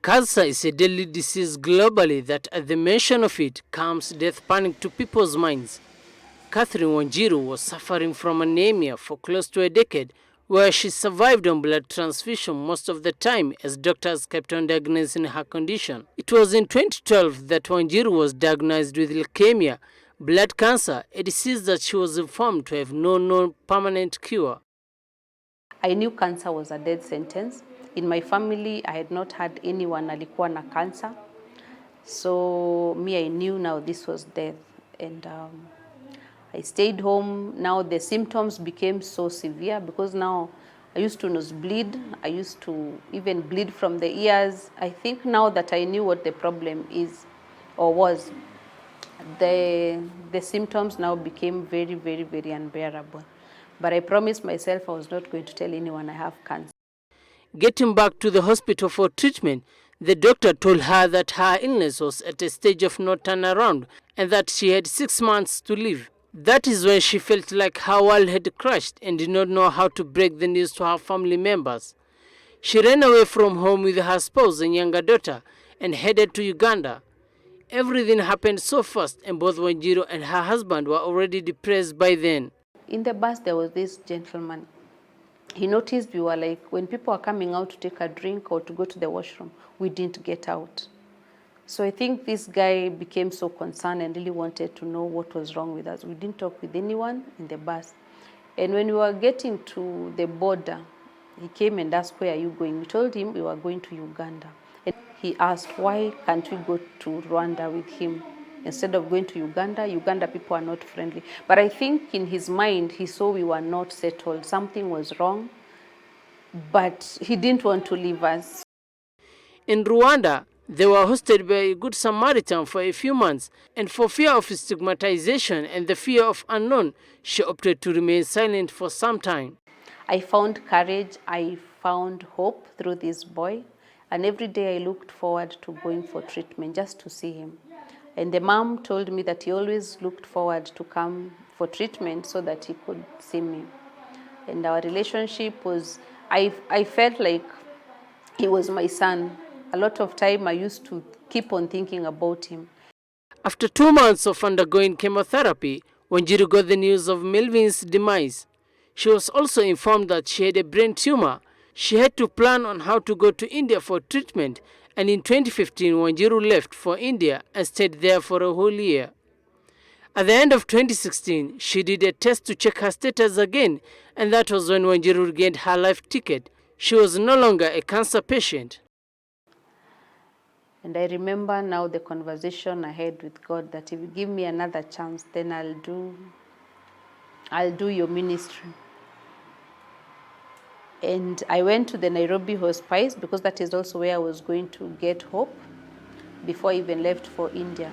Cancer is a deadly disease globally that at the mention of it comes death panic to people's minds. Catherine Wanjiru was suffering from anemia for close to a decade, where she survived on blood transfusion most of the time as doctors kept on diagnosing her condition. It was in 2012 that Wanjiru was diagnosed with leukemia, blood cancer, a disease that she was informed to have no known permanent cure. I knew cancer was a death sentence. In my family, I had not had anyone alikuwa na cancer. So I knew now this was death. And I stayed home. Now the symptoms became so severe because now I used to nosebleed. I used to even bleed from the ears. I think now that I knew what the problem is or was, the symptoms now became very, very, very unbearable. But I promised myself I was not going to tell anyone I have cancer. Getting back to the hospital for treatment, the doctor told her that her illness was at a stage of no turnaround and that she had 6 months to live. That is when she felt like her world had crashed and did not know how to break the news to her family members. She ran away from home with her spouse and younger daughter and headed to Uganda. Everything happened so fast and both Wanjiru and her husband were already depressed by then. In the bus, there was this gentleman. He noticed we were like, when people are coming out to take a drink or to go to the washroom, we didn't get out. So I think this guy became so concerned and really wanted to know what was wrong with us. We didn't talk with anyone in the bus. And when we were getting to the border, he came and asked, where are you going? We told him we were going to Uganda. And he asked, why can't we go to Rwanda with him? Instead of going to Uganda, Uganda people are not friendly. But I think in his mind, he saw we were not settled. Something was wrong, but he didn't want to leave us. In Rwanda, they were hosted by a good Samaritan for a few months, and for fear of stigmatization and the fear of unknown, she opted to remain silent for some time. I found courage, I found hope through this boy, and every day I looked forward to going for treatment just to see him. And the mom told me that he always looked forward to come for treatment so that he could see me. And our relationship was, I felt like he was my son. A lot of time I used to keep on thinking about him. After 2 months of undergoing chemotherapy, Wanjiru got the news of Melvin's demise. She was also informed that she had a brain tumor. She had to plan on how to go to India for treatment, and in 2015, Wanjiru left for India and stayed there for a whole year. At the end of 2016, she did a test to check her status again, and that was when Wanjiru regained her life ticket. She was no longer a cancer patient. And I remember now the conversation I had with God that if you give me another chance, then I'll do your ministry. And I went to the Nairobi hospice because that is also where I was going to get hope before I even left for India.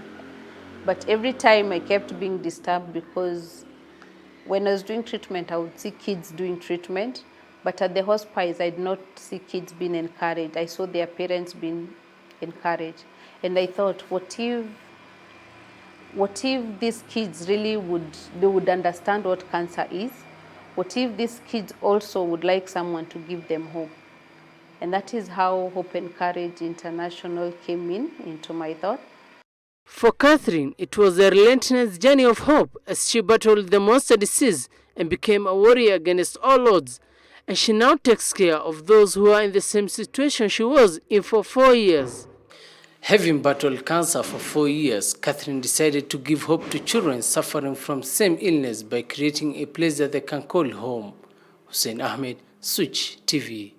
But every time I kept being disturbed because when I was doing treatment, I would see kids doing treatment. But at the hospice, I did not see kids being encouraged. I saw their parents being encouraged. And I thought, what if these kids really would understand what cancer is? What if these kids also would like someone to give them hope? And that is how Hope and Courage International came into my thought. For Catherine, it was a relentless journey of hope as she battled the monster disease and became a warrior against all odds. And she now takes care of those who are in the same situation she was in for 4 years. Having battled cancer for 4 years, Catherine decided to give hope to children suffering from same illness by creating a place that they can call home. Hussein Ahmed, Switch TV.